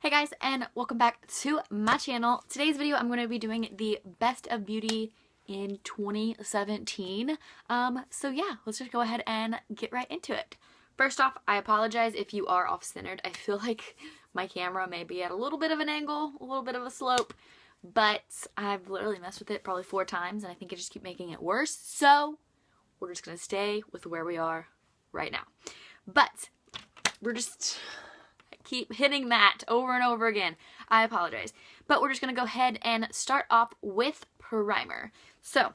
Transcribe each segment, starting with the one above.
Hey guys, and welcome back to my channel. Today's video I'm going to be doing the best of beauty in 2017. So yeah, let's just go ahead and get right into it. First off, I apologize if you are off-centered. I feel like my camera may be at a little bit of an angle, a little bit of a slope, but I've literally messed with it probably 4 times and I think I just keep making it worse. So we're just going to stay with where we are right now. But we're just keep hitting that over and over again. I apologize. But we're just going to go ahead and start off with primer. So,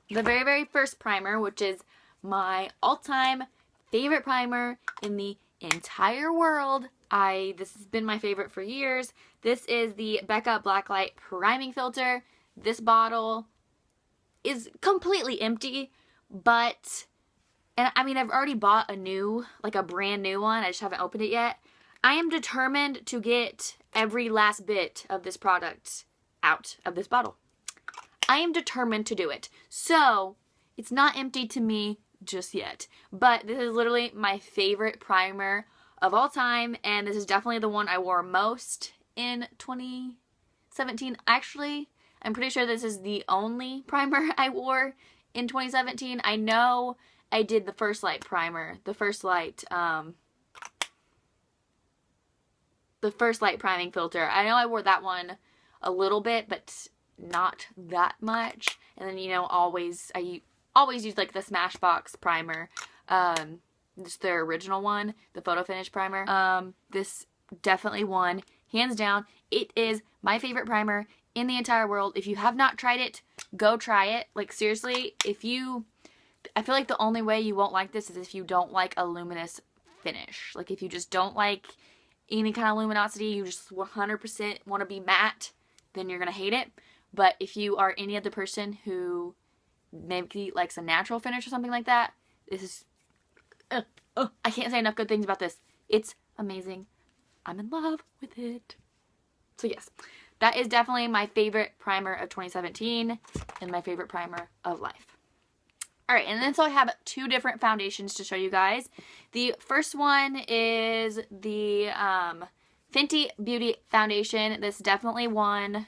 the very first primer, which is my all-time favorite primer in the entire world. This has been my favorite for years. This is the Becca Blacklight Priming Filter. This bottle is completely empty, but, and I mean, I've already bought a new, like a brand new one. I just haven't opened it yet. I am determined to get every last bit of this product out of this bottle. I am determined to do it. So, it's not empty to me just yet. But this is literally my favorite primer of all time. And this is definitely the one I wore most in 2017. Actually, I'm pretty sure this is the only primer I wore in 2017. I know I did the First Light primer. The First Light priming filter. I know I wore that one a little bit, but not that much. And then, you know, I always use like the Smashbox primer. Just their original one, the photo finish primer. This definitely won, hands down. It is my favorite primer in the entire world. If you have not tried it, go try it. Like seriously, I feel like the only way you won't like this is if you don't like a luminous finish. Like if you just don't like any kind of luminosity, you just 100% want to be matte, then you're going to hate it. But if you are any other person who maybe likes a natural finish or something like that, this is, I can't say enough good things about this. It's amazing. I'm in love with it. So yes, that is definitely my favorite primer of 2017 and my favorite primer of life. Alright, and then so I have 2 different foundations to show you guys. The first one is the Fenty Beauty Foundation. This definitely won,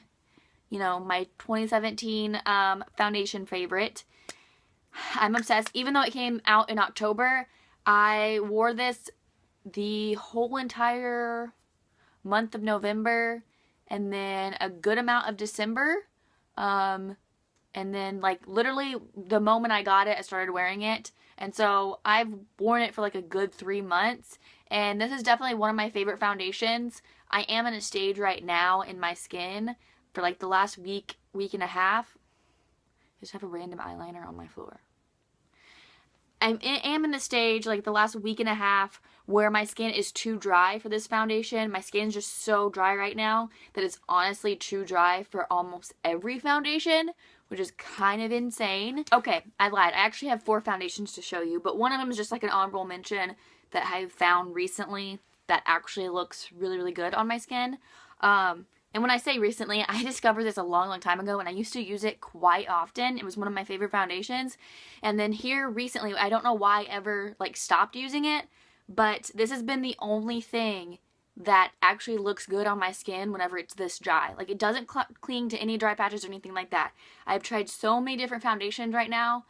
you know, my 2017 foundation favorite. I'm obsessed. Even though it came out in October, I wore this the whole entire month of November and then a good amount of December. And then, like, literally the moment I got it, I started wearing it. And so I've worn it for like a good 3 months. And this is definitely one of my favorite foundations. I am in a stage right now in my skin for like the last week and a half. I just have a random eyeliner on my floor. I am in the stage like the last week and a half where my skin is too dry for this foundation. My skin is just so dry right now that it's honestly too dry for almost every foundation, which is kind of insane. Okay, I lied. I actually have 4 foundations to show you, but one of them is just like an honorable mention that I've found recently that actually looks really good on my skin. And when I say recently, I discovered this a long time ago and I used to use it quite often. It was one of my favorite foundations. And then here recently, I don't know why I ever like stopped using it, but this has been the only thing that actually looks good on my skin whenever it's this dry. Like it doesn't cling to any dry patches or anything like that. I've tried so many different foundations right now.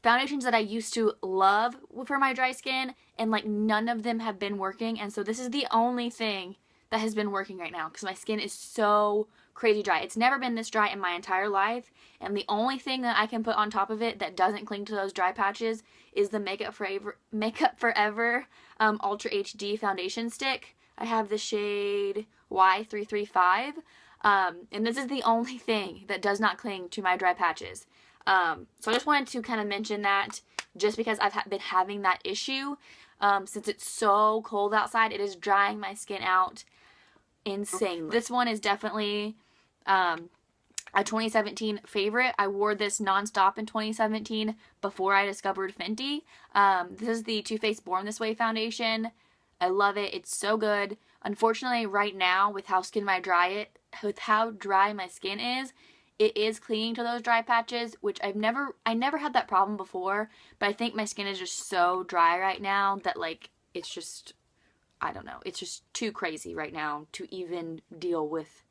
Foundations that I used to love for my dry skin, and like none of them have been working. And so this is the only thing that has been working right now because my skin is so crazy dry. It's never been this dry in my entire life. And the only thing that I can put on top of it that doesn't cling to those dry patches is the Makeup Forever Ultra HD Foundation Stick. I have the shade Y335, and this is the only thing that does not cling to my dry patches. So I just wanted to kind of mention that just because I've been having that issue. Since it's so cold outside, it is drying my skin out insane. This one is definitely a 2017 favorite. I wore this nonstop in 2017 before I discovered Fenty. This is the Too Faced Born This Way foundation. I love it. It's so good. Unfortunately, right now, with how dry my skin is, it is clinging to those dry patches, which I never had that problem before, but I think my skin is just so dry right now that like it's just I don't know. It's just too crazy right now to even deal with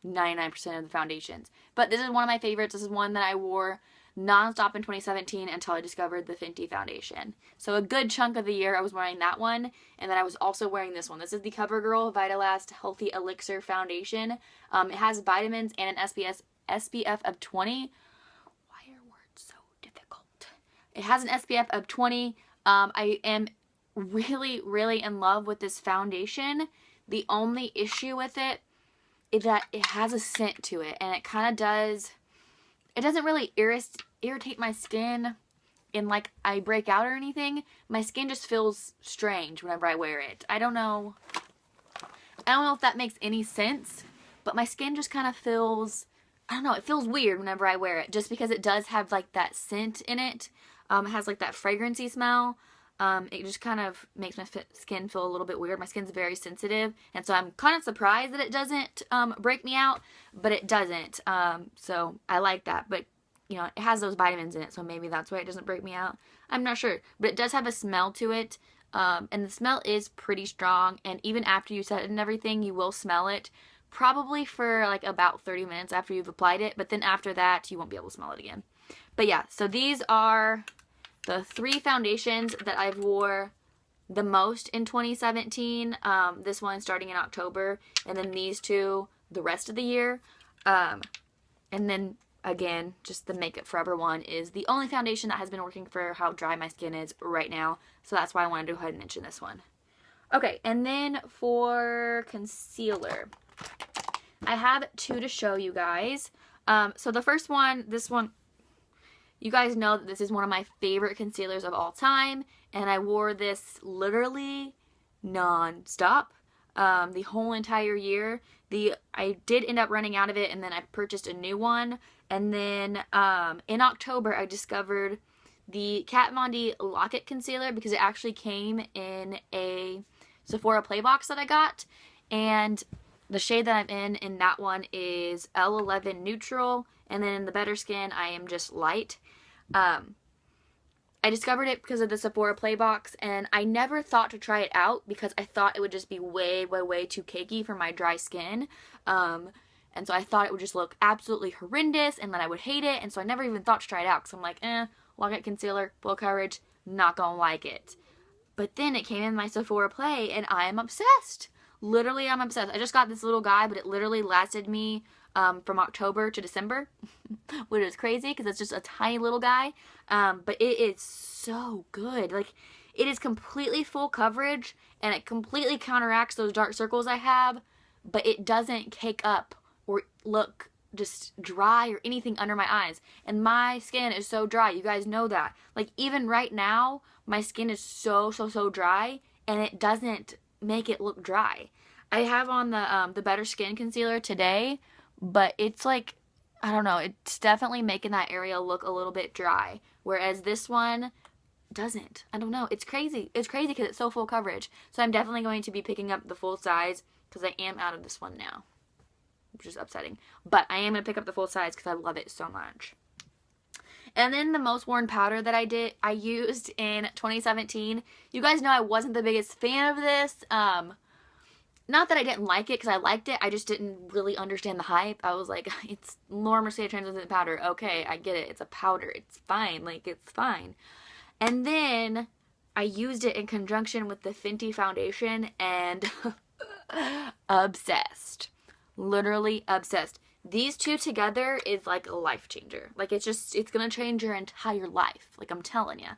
99% of the foundations. But this is one of my favorites. This is one that I wore nonstop in 2017 until I discovered the Fenty foundation. So a good chunk of the year I was wearing that one, and then I was also wearing this one. This is the CoverGirl Vitae Healthy Elixir Foundation. It has vitamins and an SPF of 20. Why are words so difficult? It has an SPF of 20. I am really, really in love with this foundation. The only issue with it is that it has a scent to it, and it kind of does, it doesn't really irritate my skin and like I break out or anything. My skin just feels strange whenever I wear it. I don't know if that makes any sense, but my skin just kind of feels, I don't know, it feels weird whenever I wear it, just because it does have like that scent in it. It has like that fragrancy smell. It just kind of makes my skin feel a little bit weird. My skin's very sensitive, and so I'm kind of surprised that it doesn't break me out, but it doesn't. So I like that, but you know, it has those vitamins in it, so maybe that's why it doesn't break me out. I'm not sure, but it does have a smell to it, and the smell is pretty strong, and even after you set it and everything, you will smell it, probably for like about 30 minutes after you've applied it, but then after that, you won't be able to smell it again. But yeah, so these are the 3 foundations that I've wore the most in 2017. This one starting in October, and then these 2 the rest of the year. And then again, just the Makeup Forever one is the only foundation that has been working for how dry my skin is right now. So that's why I wanted to go ahead and mention this one. Okay, and then for concealer, I have 2 to show you guys. So the first one, this one, you guys know that this is one of my favorite concealers of all time, and I wore this literally non-stop the whole entire year. I did end up running out of it, and then I purchased a new one, and then in October I discovered the Kat Von D Locket Concealer, because it actually came in a Sephora Play Box that I got, and the shade that I'm in that one is L11 Neutral, and then in the Better Skin I am just light. I discovered it because of the Sephora Play Box, and I never thought to try it out because I thought it would just be way, way, way too cakey for my dry skin. And so I thought it would just look absolutely horrendous and that I would hate it, and so I never even thought to try it out because I'm like, Locket Concealer, full coverage, not gonna like it. But then it came in my Sephora Play, and I am obsessed. Literally, I'm obsessed. I just got this little guy, but it literally lasted me from October to December, which is crazy because it's just a tiny little guy. But it is so good. Like, it is completely full coverage, and it completely counteracts those dark circles I have, but it doesn't cake up or look just dry or anything under my eyes. And my skin is so dry. You guys know that. Like, even right now, my skin is so dry, and it doesn't make it look dry. I have on the Better Skin Concealer today, but it's like, I don't know, it's definitely making that area look a little bit dry, whereas this one doesn't. I don't know. It's crazy. It's crazy because it's so full coverage. So I'm definitely going to be picking up the full size because I am out of this one now, which is upsetting. But I am going to pick up the full size because I love it so much. And then the most worn powder that I used in 2017. You guys know I wasn't the biggest fan of this. Not that I didn't like it, because I liked it. I just didn't really understand the hype. I was like, it's Laura Mercier translucent powder. Okay, I get it. It's a powder. It's fine. Like, it's fine. And then I used it in conjunction with the Fenty foundation, and obsessed. Literally obsessed. These 2 together is like a life changer. Like, it's going to change your entire life. Like, I'm telling you.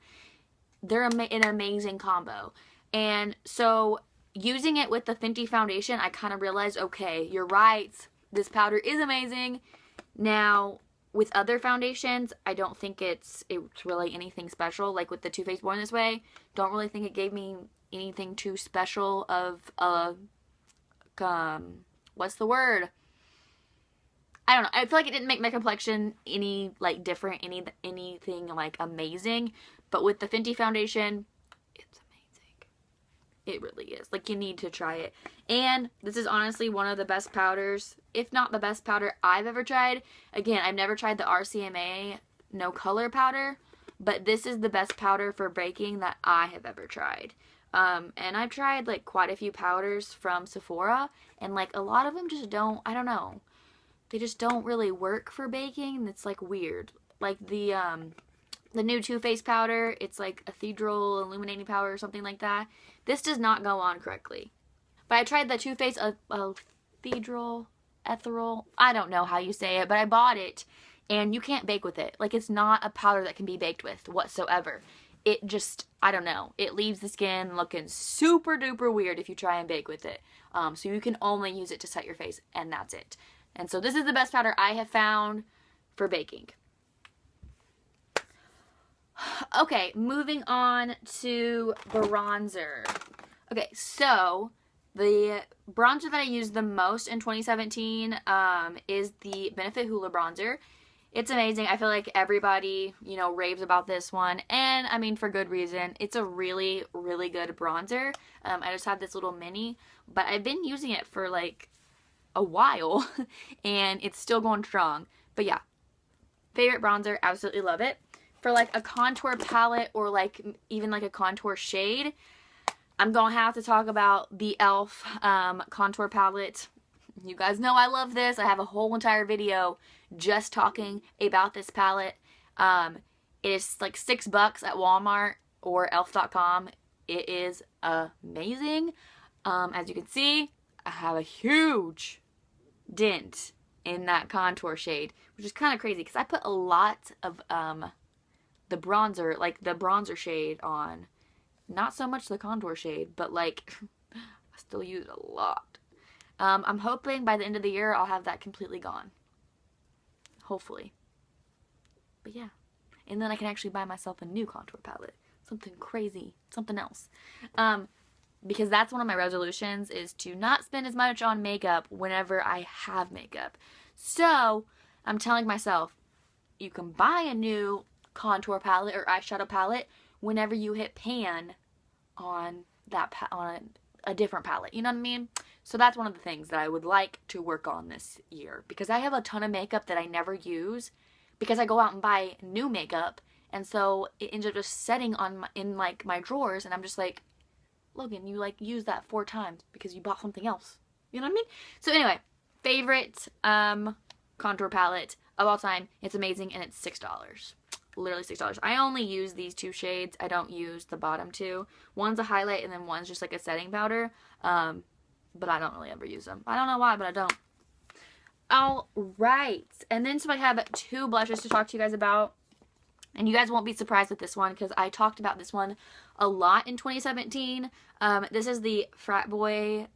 They're an amazing combo. And so, using it with the Fenty foundation, I kind of realized, okay, you're right. This powder is amazing. Now, with other foundations, I don't think it's really anything special. Like with the Too Faced Born This Way, don't really think it gave me anything too special of, what's the word? I don't know. I feel like it didn't make my complexion any, like, different, anything, like, amazing. But with the Fenty foundation, it's amazing. It really is. Like, you need to try it. And this is honestly one of the best powders, if not the best powder I've ever tried. Again, I've never tried the RCMA No Color powder, but this is the best powder for baking that I have ever tried. And I've tried like quite a few powders from Sephora, and like a lot of them just don't, I don't know, they just don't really work for baking. It's like weird. Like the new Too Faced powder, it's like Cathedral Illuminating Powder or something like that. This does not go on correctly. But I tried the Too Faced Cathedral, Ethereal, I don't know how you say it, but I bought it, and you can't bake with it. Like, it's not a powder that can be baked with whatsoever. It just, I don't know, it leaves the skin looking super duper weird if you try and bake with it. So you can only use it to set your face, and that's it. And so this is the best powder I have found for baking. Okay, moving on to bronzer. Okay, so the bronzer that I used the most in 2017 is the Benefit Hoola bronzer. It's amazing. I feel like everybody, you know, raves about this one. And, I mean, for good reason. It's a really, really good bronzer. I just have this little mini. But I've been using it for, like, a while. And it's still going strong. But, yeah. Favorite bronzer. Absolutely love it. For, like, a contour palette or, like, even, like, a contour shade, I'm going to have to talk about the e.l.f. Contour palette. You guys know I love this. I have a whole entire video just talking about this palette. It is like $6 at Walmart or elf.com. It is amazing. As you can see, I have a huge dent in that contour shade, which is kind of crazy because I put a lot of the bronzer, like the bronzer shade on. Not so much the contour shade, but like I still use it a lot. I'm hoping by the end of the year I'll have that completely gone. Hopefully. But yeah. And then I can actually buy myself a new contour palette. Something crazy. Something else. Because that's one of my resolutions, is to not spend as much on makeup whenever I have makeup. So, I'm telling myself, you can buy a new contour palette or eyeshadow palette whenever you hit pan on that on a different palette. You know what I mean? So that's one of the things that I would like to work on this year, because I have a ton of makeup that I never use because I go out and buy new makeup, and so it ends up just sitting on in like my drawers, and I'm just like, Logan, you like used that 4 times because you bought something else. You know what I mean? So anyway, favorite contour palette of all time. It's amazing, and it's $6. Literally $6. I only use these 2 shades. I don't use the bottom 2. One's a highlight, and then one's just like a setting powder. But I don't really ever use them. I don't know why, but I don't. Alright. And then so I have 2 blushes to talk to you guys about. And you guys won't be surprised with this one because I talked about this one a lot in 2017. This is the Frat Boy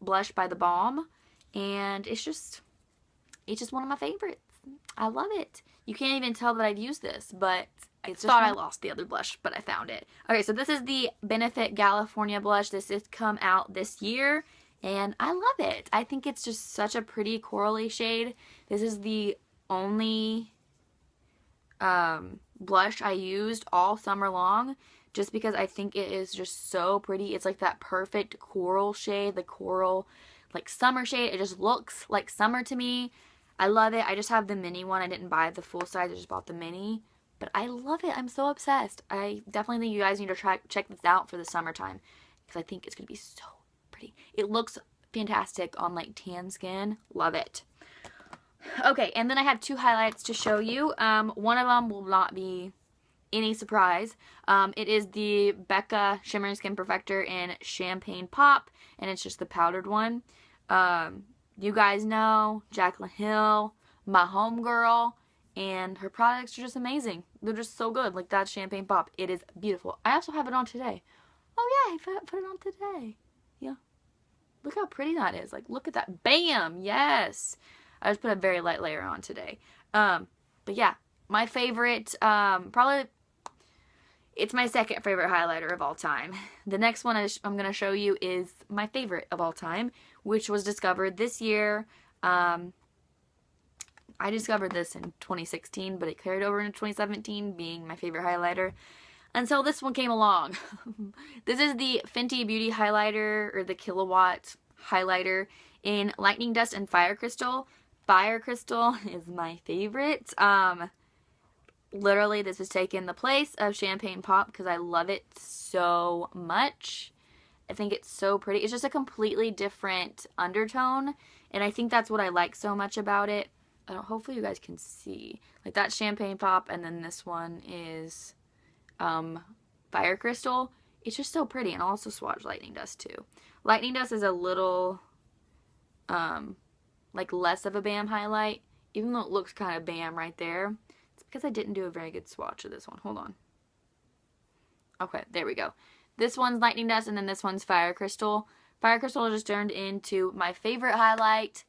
blush by The Balm. And it's just one of my favorites. I love it. You can't even tell that I've used this, but I thought I lost the other blush, but I found it. Okay, so this is the Benefit California blush. This has come out this year, and I love it. I think it's just such a pretty corally shade. This is the only blush I used all summer long, just because I think it is just so pretty. It's like that perfect coral shade, the coral, like summer shade. It just looks like summer to me. I love it. I just have the mini one. I didn't buy the full size. I just bought the mini. But I love it. I'm so obsessed. I definitely think you guys need to check this out for the summertime, because I think it's going to be so pretty. It looks fantastic on like tan skin. Love it. Okay, and then I have 2 highlights to show you. One of them will not be any surprise. It is the Becca Shimmering Skin Perfector in Champagne Pop, and it's just the powdered one. You guys know Jaclyn Hill, my homegirl, and her products are just amazing. They're just so good. Like, that's Champagne Pop. It is beautiful. I also have it on today. Oh yeah, I put it on today. Yeah. Look how pretty that is. Like, look at that. Bam! Yes! I just put a very light layer on today. But yeah, my favorite, probably, it's my second favorite highlighter of all time. The next one I'm going to show you is my favorite of all time, which was discovered this year. I discovered this in 2016, but it carried over into 2017, being my favorite highlighter until this one came along. This is the Fenty Beauty highlighter, or the Kilowatt highlighter in Lightning Dust and Fire Crystal. Fire Crystal is my favorite. Literally, this has taken the place of Champagne Pop because I love it so much. I think it's so pretty. It's just a completely different undertone, and I think that's what I like so much about it. Hopefully you guys can see. Like, that Champagne Pop, and then this one is Fire Crystal. It's just so pretty, and I'll also swatch Lightning Dust too. Lightning Dust is a little, like, less of a Bam highlight, even though it looks kind of Bam right there. It's because I didn't do a very good swatch of this one. Hold on. Okay, there we go. This one's Lightning Dust, and then this one's Fire Crystal. Fire Crystal just turned into my favorite highlight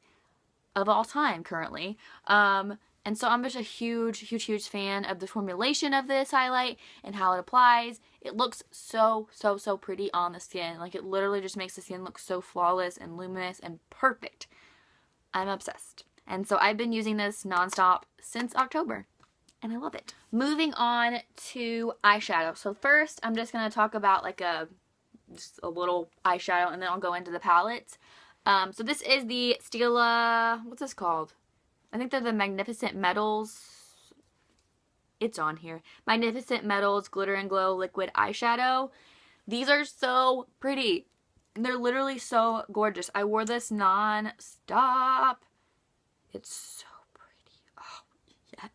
of all time currently. And so I'm just a huge fan of the formulation of this highlight and how it applies. It looks so pretty on the skin. Like, it literally just makes the skin look so flawless and luminous and perfect. I'm obsessed. And so I've been using this nonstop since October, and I love it. Moving on to eyeshadow. So first, I'm just going to talk about like just a little eyeshadow, and then I'll go into the palettes. So this is the Stila, what's this called? I think they're the Magnificent Metals. It's on here. Magnificent Metals Glitter and Glow Liquid Eyeshadow. These are so pretty. They're literally so gorgeous. I wore this non-stop. It's so pretty. Oh, yes.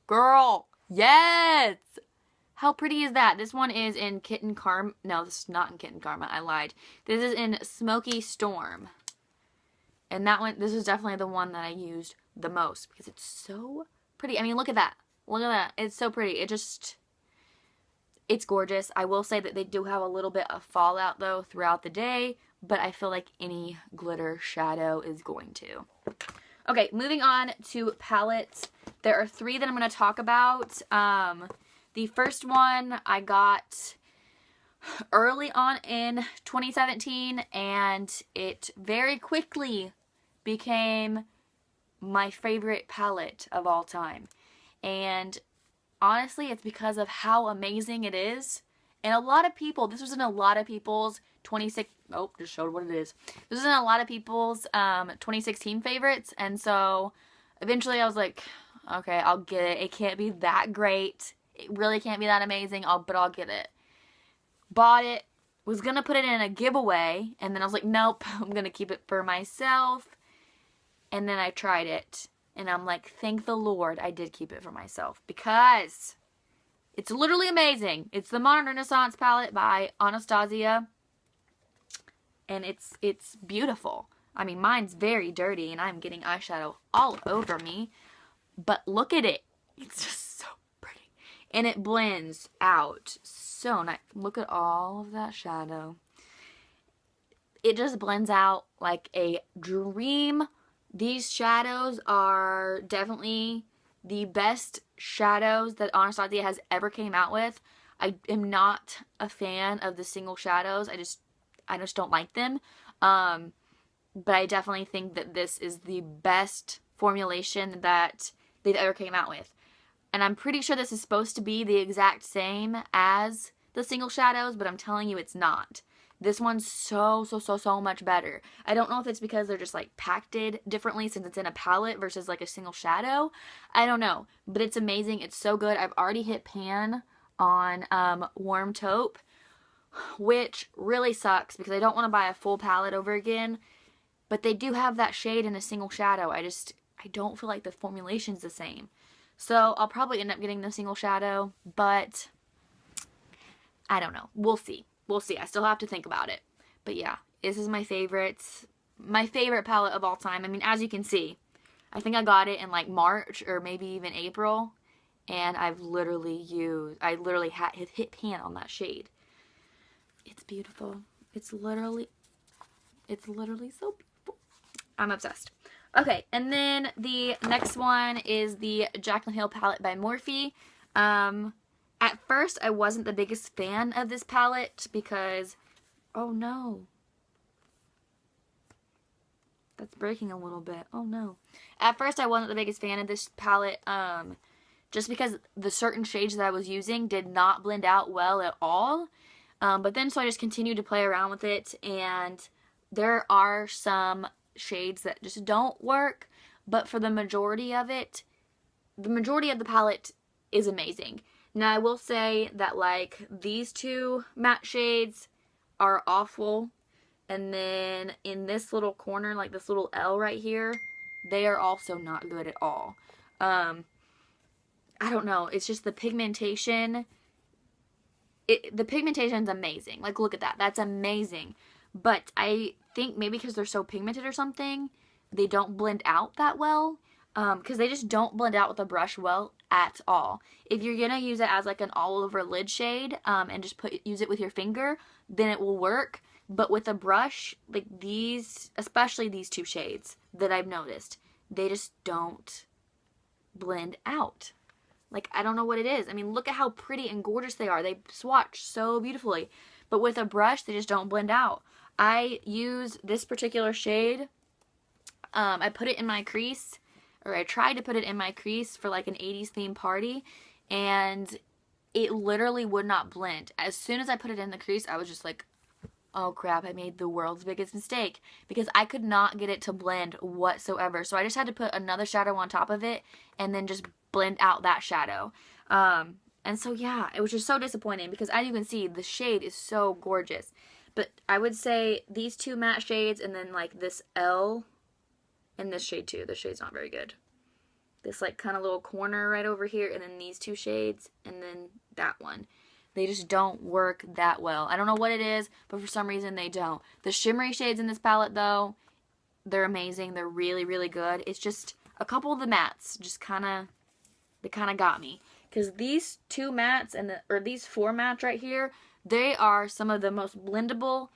Girl, yes! How pretty is that? This one is in Kitten Karma. No, this is not in Kitten Karma. I lied. This is in Smoky Storm. And that one, this is definitely the one that I used the most because it's so pretty. I mean, look at that. Look at that. It's so pretty. It's gorgeous. I will say that they do have a little bit of fallout though throughout the day, but I feel like any glitter shadow is going to. Okay, moving on to palettes. There are 3 that I'm going to talk about. The first one I got early on in 2017, and it very quickly became my favorite palette of all time. And honestly, it's because of how amazing it is. And a lot of people, this was in a lot of people's 2016 favorites. And so eventually I was like, okay, I'll get it. It can't be that great. It really can't be that amazing, but I'll get it. Bought it, was going to put it in a giveaway, and then I was like, nope, I'm going to keep it for myself. And then I tried it, and I'm like, thank the Lord I did keep it for myself, because it's literally amazing. It's the Modern Renaissance palette by Anastasia, and it's beautiful. I mean, mine's very dirty, and I'm getting eyeshadow all over me, but look at it. It's just so pretty, and it blends out so nice. Look at all of that shadow. It just blends out like a dream. These shadows are definitely the best shadows that Anastasia has ever came out with. I am not a fan of the single shadows. I just don't like them. But I definitely think that this is the best formulation that they've ever came out with. And I'm pretty sure this is supposed to be the exact same as the single shadows, but I'm telling you it's not. This one's so much better. I don't know if it's because they're just like packed differently since it's in a palette versus like a single shadow. I don't know, but it's amazing. It's so good. I've already hit pan on Warm Taupe, which really sucks because I don't want to buy a full palette over again, but they do have that shade in a single shadow. I don't feel like the formulation's the same. So I'll probably end up getting the single shadow, but I don't know. We'll see. We'll see. I still have to think about it. But yeah, this is my favorite palette of all time. I mean, as you can see, I think I got it in like March or maybe even April, and I literally hit pan on that shade. It's beautiful. It's literally so beautiful. I'm obsessed. Okay, and then the next one is the Jaclyn Hill palette by Morphe. At first, I wasn't the biggest fan of this palette because, oh no, that's breaking a little bit. Oh no. At first, I wasn't the biggest fan of this palette, just because the certain shades that I was using did not blend out well at all. But then, so I just continued to play around with it, and there are some shades that just don't work, but for the majority of it, the majority of the palette is amazing. Now, I will say that, like, these two matte shades are awful. And then in this little corner, like this little L right here, they are also not good at all. I don't know. It's just the pigmentation. The pigmentation's amazing. Like, look at that. That's amazing. But I think maybe because they're so pigmented or something, they don't blend out that well. Because they just don't blend out with a brush well at all. If you're going to use it as like an all over lid shade and just use it with your finger, then it will work. But with a brush, like these, especially these two shades that I've noticed, they just don't blend out. Like, I don't know what it is. I mean, look at how pretty and gorgeous they are. They swatch so beautifully. But with a brush, they just don't blend out. I use this particular shade. I put it in my crease, or I tried to put it in my crease for like an 80s theme party, and it literally would not blend. As soon as I put it in the crease, I was just like, oh crap, I made the world's biggest mistake, because I could not get it to blend whatsoever. So I just had to put another shadow on top of it and then just blend out that shadow. And so yeah, it was just so disappointing, because as you can see, the shade is so gorgeous. But I would say these two matte shades, and then like this L, and this shade too. This shade's not very good. This like kind of little corner right over here, and then these two shades, and then that one. They just don't work that well. I don't know what it is, but for some reason they don't. The shimmery shades in this palette though, they're amazing. They're really, really good. It's just a couple of the mattes just they kind of got me. Because these two mattes, or these four mattes right here, they are some of the most blendable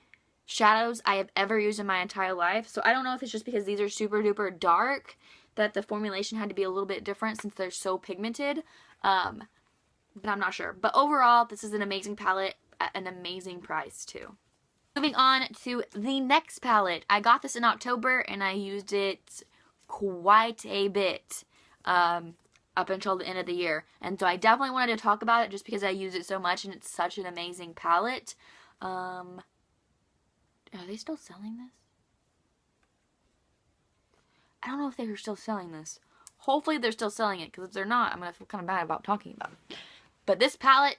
shadows I have ever used in my entire life. So I don't know if it's just because these are super duper dark that the formulation had to be a little bit different since they're so pigmented. But I'm not sure. But overall, this is an amazing palette at an amazing price too. Moving on to the next palette. I got this in October and I used it quite a bit up until the end of the year. And so I definitely wanted to talk about it just because I use it so much and it's such an amazing palette. Are they still selling this? I don't know if they're still selling this. Hopefully they're still selling it, because if they're not, I'm going to feel kind of bad about talking about it. But this palette,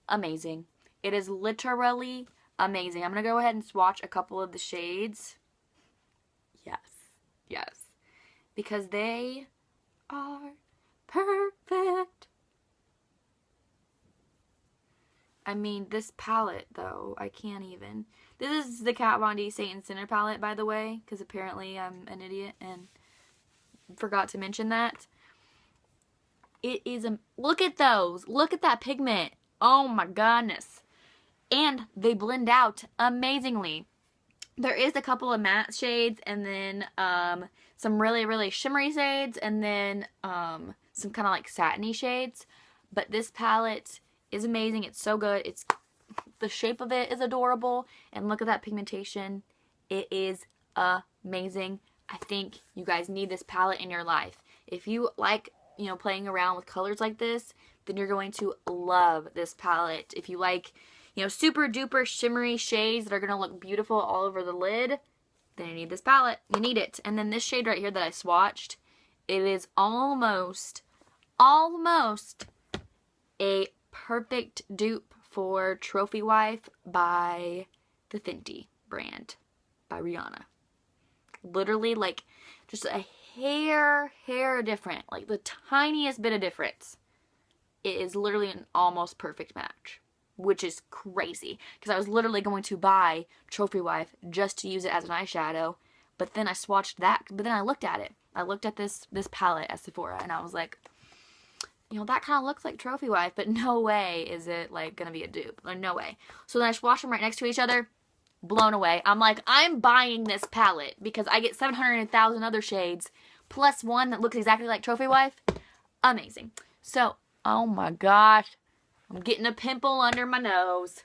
amazing. It is literally amazing. I'm going to go ahead and swatch a couple of the shades. Yes. Yes. Because they are perfect. I mean, this palette, though, I can't even. This is the Kat Von D Saint and Sinner palette, by the way, because apparently I'm an idiot and forgot to mention that. It is look at those. Look at that pigment. Oh my goodness. And they blend out amazingly. There is a couple of matte shades, and then some really, really shimmery shades, and then some kind of like satiny shades. But this palette is amazing. It's so good. The shape of it is adorable, and look at that pigmentation. It is amazing. I think you guys need this palette in your life. If you like, you know, playing around with colors like this, then you're going to love this palette. If you like, you know, super duper shimmery shades that are going to look beautiful all over the lid, then you need this palette. You need it. And then this shade right here that I swatched, it is almost a perfect dupe for Trophy Wife by the Fenty brand by Rihanna. Literally, like, just a hair different. Like, the tiniest bit of difference. It is literally an almost perfect match, which is crazy. Because I was literally going to buy Trophy Wife just to use it as an eyeshadow. But then I swatched that. But then I looked at it. I looked at this palette at Sephora, and I was like, you know, that kind of looks like Trophy Wife, but no way is it, like, going to be a dupe. Like, no way. So then I swatched them right next to each other. Blown away. I'm like, I'm buying this palette because I get 700,000 other shades plus one that looks exactly like Trophy Wife. Amazing. So, oh my gosh, I'm getting a pimple under my nose.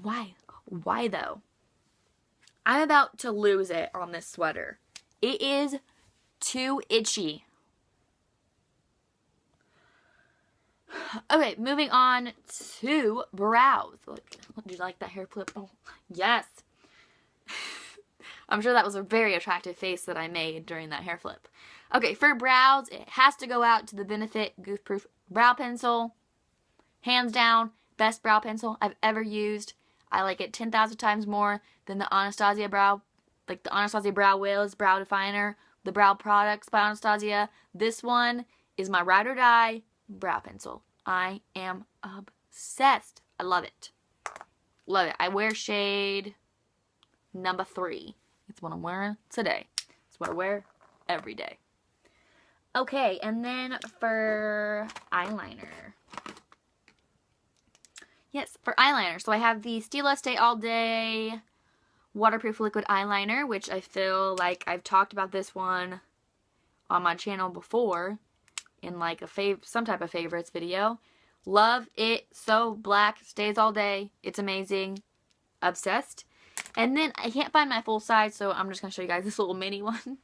Why though? I'm about to lose it on this sweater. It is too itchy. Okay, moving on to brows. Do you like that hair flip? Oh, yes. I'm sure that was a very attractive face that I made during that hair flip. Okay, for brows, it has to go out to the Benefit Goof Proof Brow Pencil. Hands down, best brow pencil I've ever used. I like it 10,000 times more than the Anastasia brow, like the Anastasia Brow Wheels Brow Definer, the Brow Products by Anastasia. This one is my ride or die brow pencil. I am obsessed. I love it. Love it. I wear shade number 3. It's what I'm wearing today. It's what I wear every day. Okay, and then for eyeliner. Yes, for eyeliner. So I have the Stila Stay All Day Waterproof Liquid Eyeliner, which I feel like I've talked about this one on my channel before in like some type of favorites video. Love it. So black. Stays all day. It's amazing. Obsessed. And then I can't find my full size, so I'm just going to show you guys this little mini one.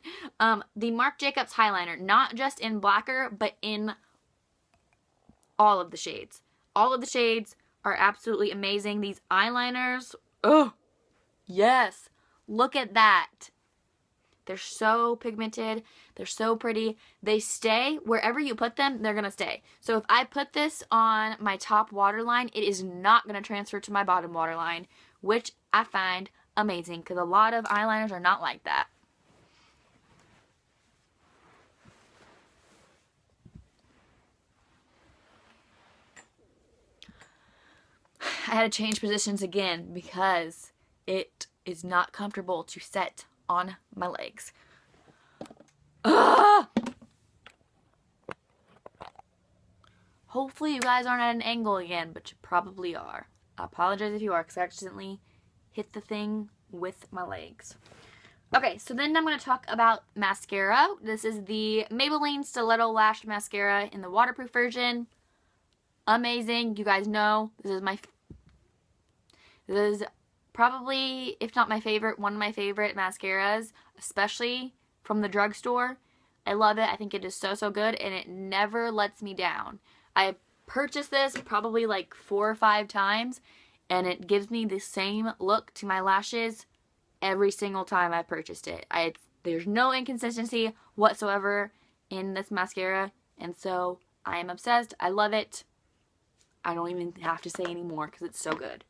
The Marc Jacobs Highliner. Not just in blacker, but in all of the shades. All of the shades are absolutely amazing. These eyeliners, oh, yes. Look at that. They're so pigmented. They're so pretty. They stay. Wherever you put them, they're going to stay. So if I put this on my top waterline, it is not going to transfer to my bottom waterline, which I find amazing because a lot of eyeliners are not like that. I had to change positions again because it is not comfortable to set on my legs. Ah! Hopefully you guys aren't at an angle again, but you probably are. I apologize if you are because I accidentally hit the thing with my legs. Okay, so then I'm going to talk about mascara. This is the Maybelline Stiletto Lash Mascara in the waterproof version. Amazing. You guys know this is probably, if not my favorite, one of my favorite mascaras, especially from the drugstore. I love it. I think it is so, so good, and it never lets me down. I purchased this probably like 4 or 5 times, and it gives me the same look to my lashes every single time I purchased it. There's no inconsistency whatsoever in this mascara, and so I am obsessed. I love it. I don't even have to say anymore because it's so good.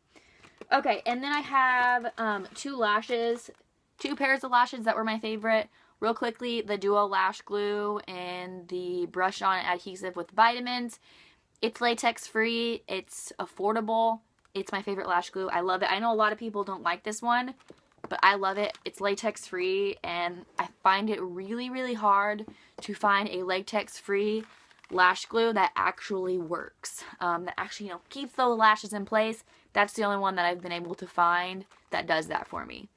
Okay, and then I have 2 pairs of lashes that were my favorite. Real quickly, the Duo Lash Glue and the Brush On Adhesive with Vitamins. It's latex free. It's affordable. It's my favorite lash glue. I love it. I know a lot of people don't like this one, but I love it. It's latex free, and I find it really, really hard to find a latex free lash glue that actually works. That actually, keeps those lashes in place. That's the only one that I've been able to find that does that for me.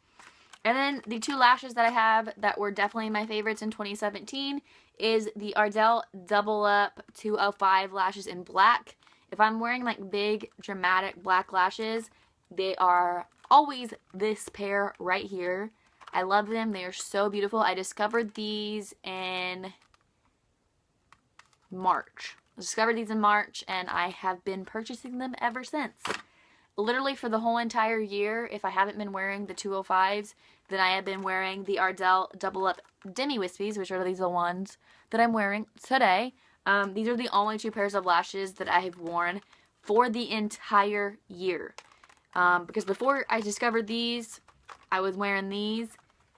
And then the 2 lashes that I have that were definitely my favorites in 2017 is the Ardell Double Up 205 lashes in black. If I'm wearing like big dramatic black lashes, they are always this pair right here. I love them. They are so beautiful. I discovered these in March. And I have been purchasing them ever since. Literally for the whole entire year, if I haven't been wearing the 205s, then I have been wearing the Ardell Double Up Demi Whispies, which are these the ones that I'm wearing today. These are the only 2 pairs of lashes that I have worn for the entire year. Because before I discovered these, I was wearing these,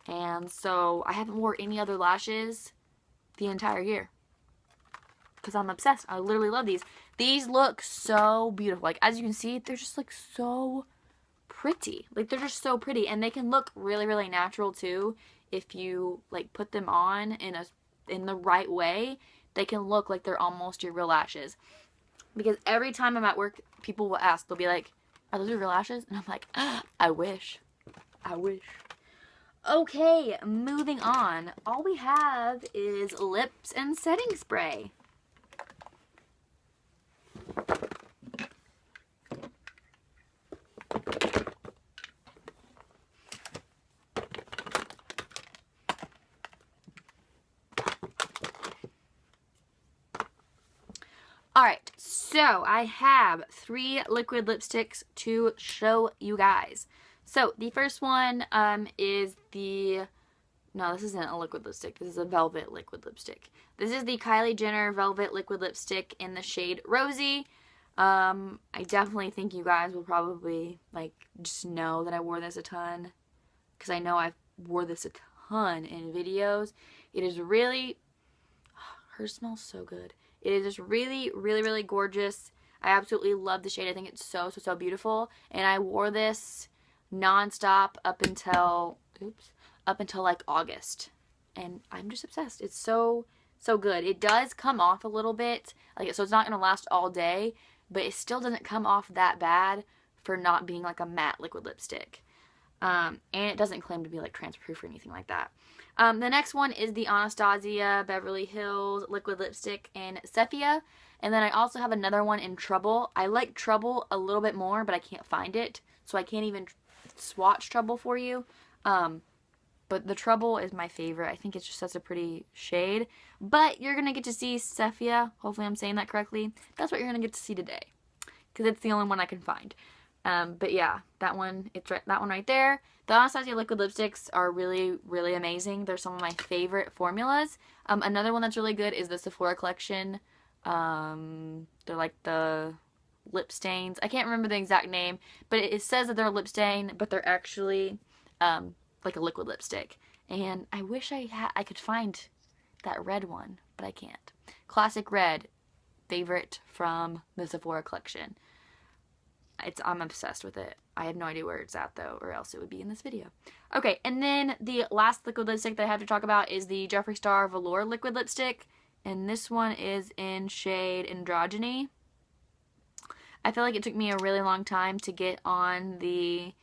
and so I haven't worn any other lashes the entire year. Because I'm obsessed. I literally love these. These look so beautiful. Like, as you can see, they're just like so pretty. Like, they're just so pretty. And they can look really, really natural too. If you like put them on in the right way, they can look like they're almost your real lashes. Because every time I'm at work, people will ask, they'll be like, are those your real lashes? And I'm like, I wish. I wish. Okay, moving on. All we have is lips and setting spray. Alright, so I have 3 liquid lipsticks to show you guys. So, the first one is the... No, this isn't a liquid lipstick. This is a velvet liquid lipstick. This is the Kylie Jenner Velvet Liquid Lipstick in the shade Rosy. I definitely think you guys will probably, like, just know that I wore this a ton. Because I know I wore this a ton in videos. It is really, hers smells so good. It is just really, really, really gorgeous. I absolutely love the shade. I think it's so, so, so beautiful. And I wore this non-stop up until, like August. And I'm just obsessed. It's so, so good. It does come off a little bit. Like, so it's not going to last all day. But it still doesn't come off that bad for not being like a matte liquid lipstick. And it doesn't claim to be like transproof or anything like that. The next one is the Anastasia Beverly Hills liquid lipstick in Sofia. And then I also have another one in Trouble. I like Trouble a little bit more, but I can't find it. So I can't even swatch Trouble for you. But the Trouble is my favorite. I think it's just such a pretty shade. But you're going to get to see Sofia. Hopefully I'm saying that correctly. That's what you're going to get to see today. Because it's the only one I can find. But yeah, that one, that one right there. The Anastasia liquid lipsticks are really, really amazing. They're some of my favorite formulas. Another one that's really good is the Sephora collection. They're like the lip stains. I can't remember the exact name, but it says that they're a lip stain, but they're actually like a liquid lipstick. And I wish I could find that red one, but I can't. Classic Red, favorite from the Sephora collection. I'm obsessed with it. I have no idea where it's at though, or else it would be in this video. Okay, and then the last liquid lipstick that I have to talk about is the Jeffree Star Velour liquid lipstick. And this one is in shade Androgyny. I feel like it took me a really long time to get on the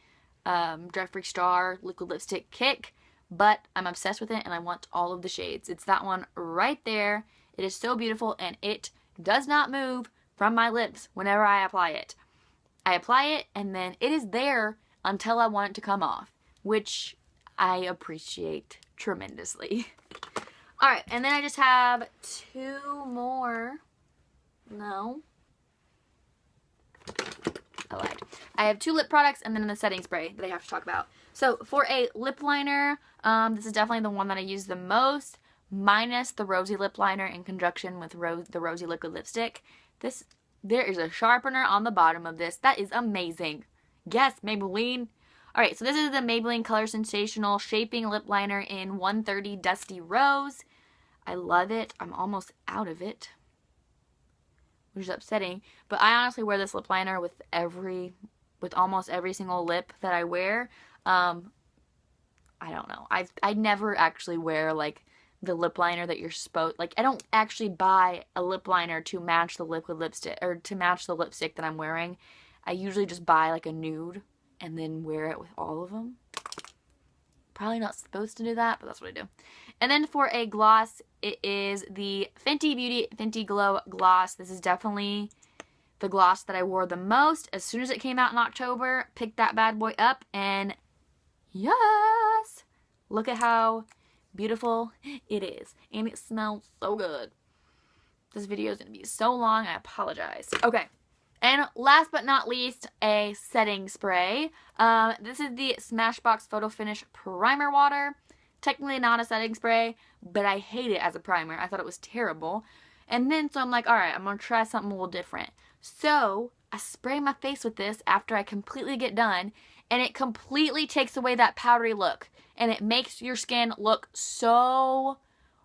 Jeffree Star liquid lipstick kick, but I'm obsessed with it and I want all of the shades. It's that one right there. It is so beautiful and it does not move from my lips whenever I apply it. I apply it and then it is there until I want it to come off, which I appreciate tremendously. Alright, and then I just have two more. No. I lied. I have two lip products and then the setting spray that I have to talk about. So for a lip liner, this is definitely the one that I use the most, minus the rosy lip liner in conjunction with the rosy liquid lipstick. There is a sharpener on the bottom of this. That is amazing. Yes, Maybelline. Alright, so this is the Maybelline Color Sensational Shaping Lip Liner in 130 Dusty Rose. I love it. I'm almost out of it, which is upsetting. But I honestly wear this lip liner with almost every single lip that I wear. I don't know. I never actually wear like the lip liner that you're supposed, like I don't actually buy a lip liner to match the liquid lipstick or to match the lipstick that I'm wearing. I usually just buy like a nude and then wear it with all of them. Probably not supposed to do that, but that's what I do. And then for a gloss, it is the Fenty Beauty Fenty Glow Gloss. This is definitely the gloss that I wore the most. As soon as it came out in October, picked that bad boy up and yes! Look at how beautiful it is. And it smells so good. This video is going to be so long. I apologize. Okay. And last but not least, a setting spray. This is the Smashbox Photo Finish Primer Water. Technically not a setting spray, but I hate it as a primer. I thought it was terrible. And then, so I'm like, alright, I'm going to try something a little different. So, I spray my face with this after I completely get done, and it completely takes away that powdery look. And it makes your skin look so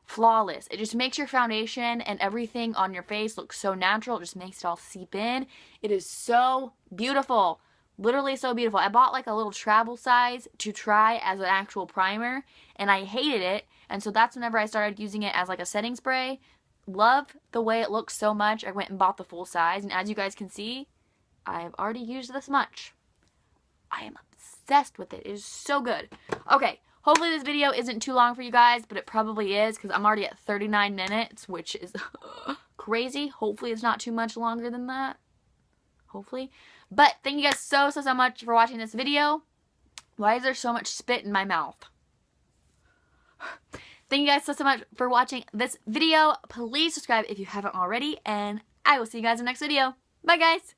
flawless. It just makes your foundation and everything on your face look so natural. It just makes it all seep in. It is so beautiful. Literally so beautiful. I bought like a little travel size to try as an actual primer, and I hated it. And so that's whenever I started using it as like a setting spray. Love the way it looks so much. I went and bought the full size, and as you guys can see, I've already used this much. I am obsessed with it. It is so good. Okay, hopefully this video isn't too long for you guys, but it probably is because I'm already at 39 minutes, which is crazy. Hopefully it's not too much longer than that. Hopefully. But thank you guys so much for watching this video. Why is there so much spit in my mouth? Thank you guys so much for watching this video. Please subscribe if you haven't already, and I will see you guys in the next video. Bye, guys.